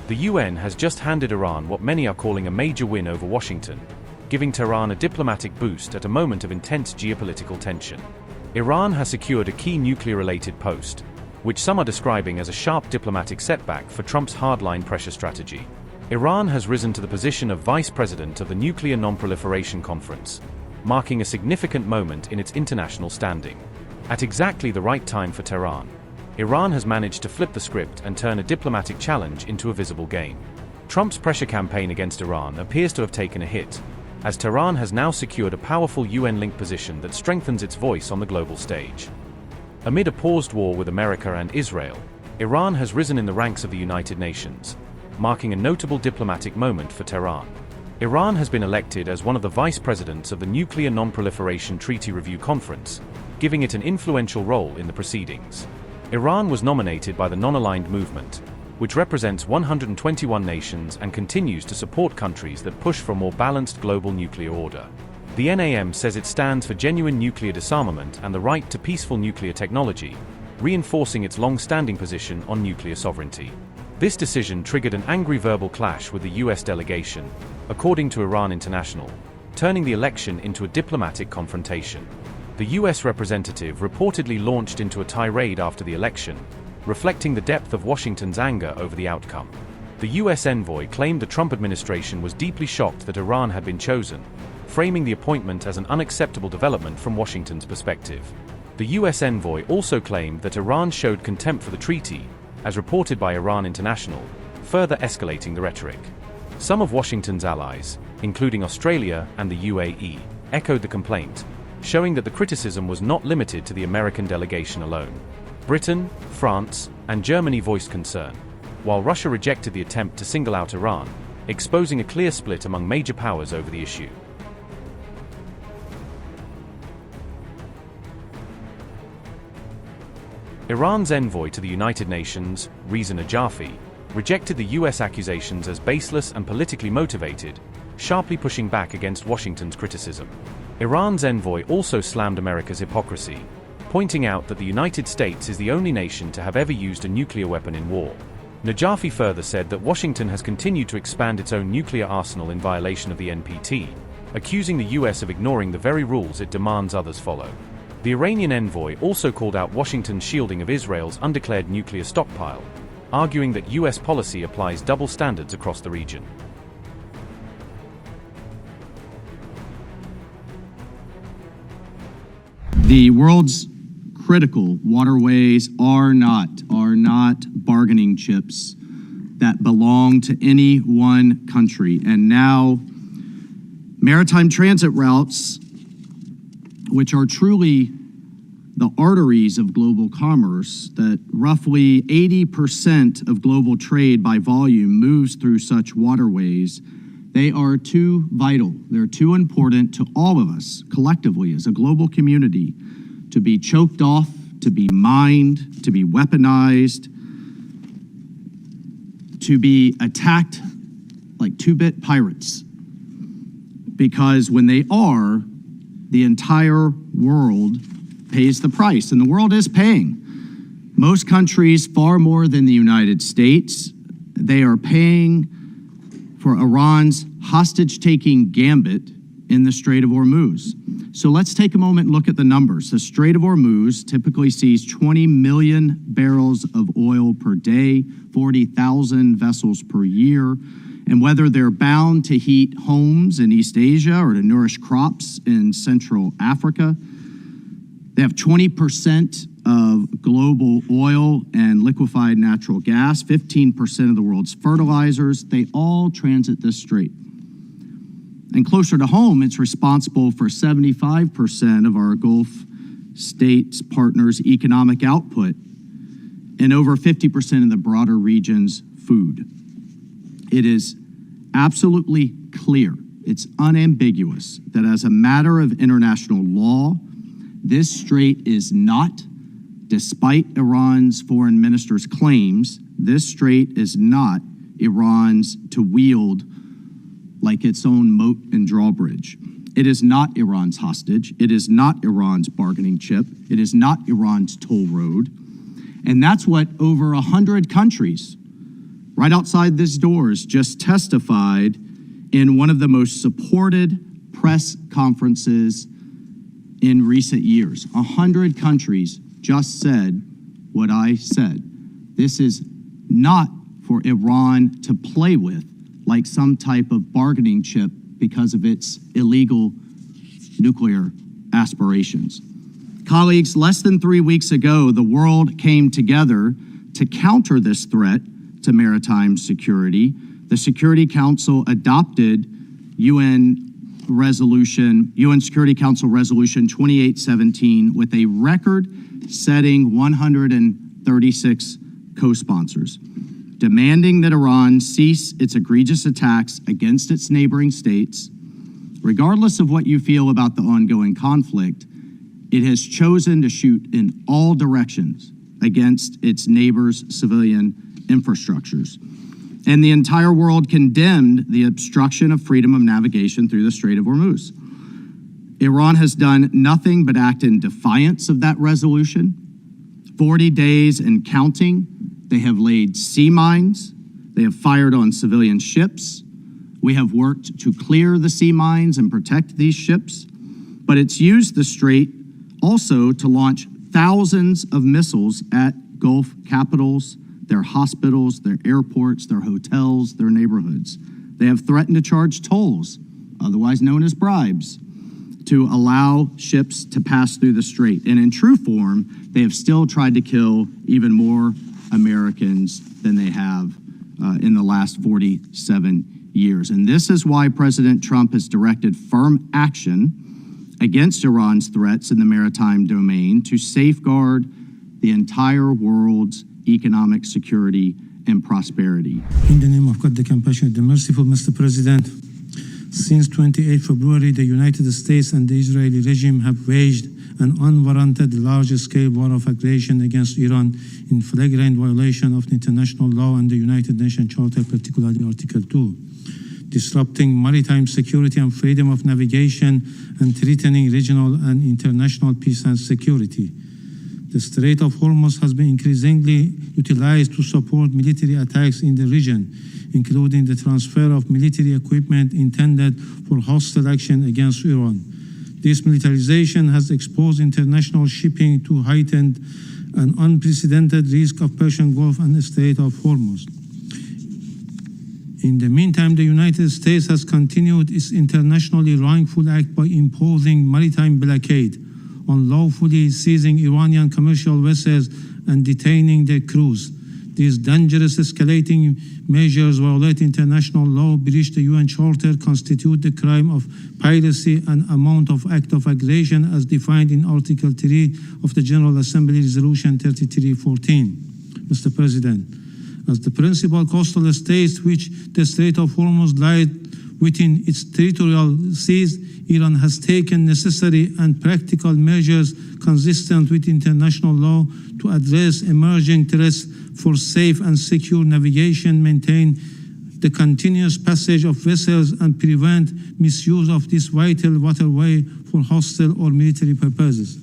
The UN has just handed Iran what many are calling a major win over Washington, giving Tehran a diplomatic boost at a moment of intense geopolitical tension. Iran has secured a key nuclear-related post, which some are describing as a sharp diplomatic setback for Trump's hardline pressure strategy. Iran has risen to the position of vice president of the Nuclear Non-Proliferation Conference, marking a significant moment in its international standing. At exactly the right time for Tehran, Iran has managed to flip the script and turn a diplomatic challenge into a visible gain. Trump's pressure campaign against Iran appears to have taken a hit, as Tehran has now secured a powerful UN-linked position that strengthens its voice on the global stage. Amid a paused war with America and Israel, Iran has risen in the ranks of the United Nations, marking a notable diplomatic moment for Tehran. Iran has been elected as one of the vice presidents of the Nuclear Non-Proliferation Treaty Review Conference, giving it an influential role in the proceedings. Iran was nominated by the Non-Aligned Movement, which represents 121 nations and continues to support countries that push for a more balanced global nuclear order. The NAM says it stands for genuine nuclear disarmament and the right to peaceful nuclear technology, reinforcing its long-standing position on nuclear sovereignty. This decision triggered an angry verbal clash with the US delegation, according to Iran International, turning the election into a diplomatic confrontation. The US representative reportedly launched into a tirade after the election, reflecting the depth of Washington's anger over the outcome. The US envoy claimed the Trump administration was deeply shocked that Iran had been chosen, framing the appointment as an unacceptable development from Washington's perspective. The US envoy also claimed that Iran showed contempt for the treaty, as reported by Iran International, further escalating the rhetoric. Some of Washington's allies, including Australia and the UAE, echoed the complaint, showing that the criticism was not limited to the American delegation alone. Britain, France, and Germany voiced concern, while Russia rejected the attempt to single out Iran, exposing a clear split among major powers over the issue. Iran's envoy to the United Nations, Reza Najafi, rejected the US accusations as baseless and politically motivated, sharply pushing back against Washington's criticism. Iran's envoy also slammed America's hypocrisy, pointing out that the United States is the only nation to have ever used a nuclear weapon in war. Najafi further said that Washington has continued to expand its own nuclear arsenal in violation of the NPT, accusing the US of ignoring the very rules it demands others follow. The Iranian envoy also called out Washington's shielding of Israel's undeclared nuclear stockpile, arguing that US policy applies double standards across the region. The world's critical waterways are not bargaining chips that belong to any one country. And now, maritime transit routes, which are truly the arteries of global commerce, that roughly 80% of global trade by volume moves through such waterways, they are too vital, they're too important to all of us collectively as a global community to be choked off, to be mined, to be weaponized, to be attacked like two-bit pirates. Because when they are, the entire world pays the price, and the world is paying. Most countries, far more than the United States, they are paying for Iran's hostage-taking gambit in the Strait of Hormuz. So let's take a moment and look at the numbers. The Strait of Hormuz typically sees 20 million barrels of oil per day, 40,000 vessels per year. And whether they're bound to heat homes in East Asia or to nourish crops in Central Africa, they have 20% of global oil and liquefied natural gas, 15% of the world's fertilizers. They all transit this strait. And closer to home, it's responsible for 75% of our Gulf states partners' economic output and over 50% of the broader region's food. It is absolutely clear, it's unambiguous, that as a matter of international law, this strait is not, despite Iran's foreign minister's claims, this strait is not Iran's to wield like its own moat and drawbridge. It is not Iran's hostage. It is not Iran's bargaining chip. It is not Iran's toll road. And that's what over 100 countries, right outside these doors, just testified in one of the most supported press conferences in recent years. 100 countries just said what I said. This is not for Iran to play with like some type of bargaining chip because of its illegal nuclear aspirations. Colleagues, less than 3 weeks ago, the world came together to counter this threat to maritime security. The Security Council adopted UN Security Council Resolution 2817 with a record-setting 136 co-sponsors, demanding that Iran cease its egregious attacks against its neighboring states. Regardless of what you feel about the ongoing conflict, it has chosen to shoot in all directions against its neighbors' civilian infrastructures. And the entire world condemned the obstruction of freedom of navigation through the Strait of Hormuz. Iran has done nothing but act in defiance of that resolution. 40 days and counting, they have laid sea mines, they have fired on civilian ships. We have worked to clear the sea mines and protect these ships, but it's used the strait also to launch thousands of missiles at Gulf capitals, their hospitals, their airports, their hotels, their neighborhoods. They have threatened to charge tolls, otherwise known as bribes, to allow ships to pass through the strait. And in true form, they have still tried to kill even more Americans than they have in the last 47 years. And this is why President Trump has directed firm action against Iran's threats in the maritime domain to safeguard the entire world's economic security and prosperity. In the name of God, the compassionate, the merciful, Mr. President, since 28 February, the United States and the Israeli regime have waged an unwarranted large-scale war of aggression against Iran in flagrant violation of international law and the United Nations Charter, particularly Article 2, disrupting maritime security and freedom of navigation and threatening regional and international peace and security. The Strait of Hormuz has been increasingly utilized to support military attacks in the region, including the transfer of military equipment intended for hostile action against Iran. This militarization has exposed international shipping to heightened and unprecedented risk of Persian Gulf and the Strait of Hormuz. In the meantime, the United States has continued its internationally wrongful act by imposing maritime blockade, unlawfully seizing Iranian commercial vessels and detaining their crews. These dangerous escalating measures violate international law, breach the UN Charter, constitute the crime of piracy and amount of act of aggression as defined in Article 3 of the General Assembly Resolution 3314. Mr. President, as the principal coastal states which the Strait of Hormuz lies within its territorial seas, Iran has taken necessary and practical measures consistent with international law to address emerging threats for safe and secure navigation, maintain the continuous passage of vessels, and prevent misuse of this vital waterway for hostile or military purposes.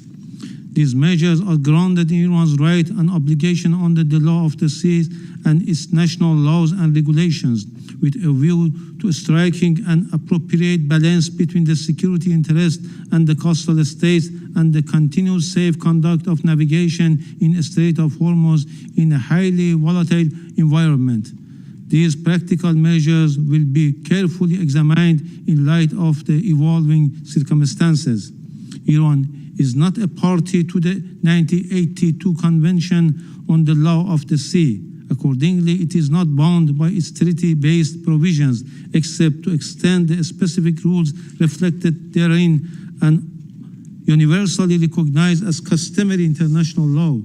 These measures are grounded in Iran's right and obligation under the law of the seas and its national laws and regulations, with a view to striking an appropriate balance between the security interest and the coastal states and the continued safe conduct of navigation in the Strait of Hormuz in a highly volatile environment. These practical measures will be carefully examined in light of the evolving circumstances. Iran is not a party to the 1982 Convention on the Law of the Sea. Accordingly, it is not bound by its treaty-based provisions, except to extend the specific rules reflected therein and universally recognized as customary international law.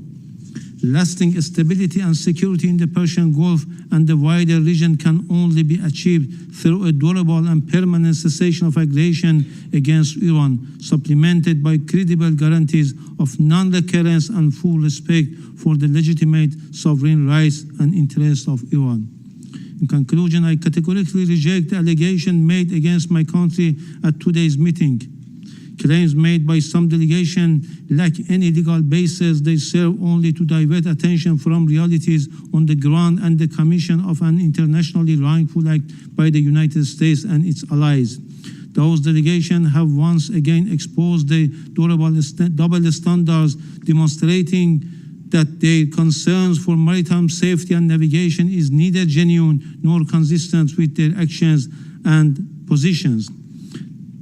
Lasting stability and security in the Persian Gulf and the wider region can only be achieved through a durable and permanent cessation of aggression against Iran, supplemented by credible guarantees of non-recurrence and full respect for the legitimate sovereign rights and interests of Iran. In conclusion, I categorically reject the allegation made against my country at today's meeting. Claims made by some delegation lack any legal basis. They serve only to divert attention from realities on the ground and the commission of an internationally wrongful act by the United States and its allies. Those delegations have once again exposed the double standards, demonstrating that their concerns for maritime safety and navigation is neither genuine nor consistent with their actions and positions.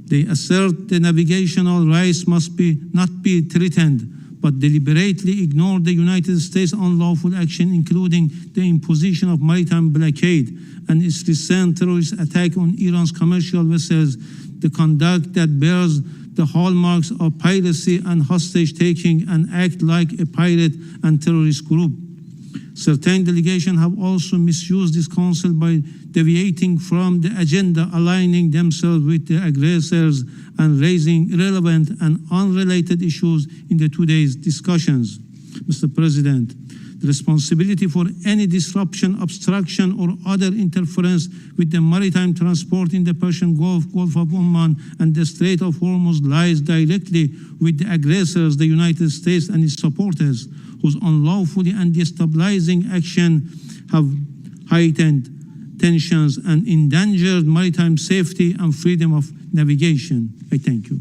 They assert the navigational rights must not be threatened, but deliberately ignore the United States' unlawful action, including the imposition of maritime blockade and its recent terrorist attack on Iran's commercial vessels, the conduct that bears the hallmarks of piracy and hostage-taking, and act like a pirate and terrorist group. Certain delegations have also misused this council by deviating from the agenda, aligning themselves with the aggressors and raising irrelevant and unrelated issues in the today's discussions. Mr. President, the responsibility for any disruption, obstruction, or other interference with the maritime transport in the Persian Gulf, Gulf of Oman, and the Strait of Hormuz lies directly with the aggressors, the United States and its supporters, whose unlawfully and destabilizing action have heightened tensions and endangered maritime safety and freedom of navigation. I thank you.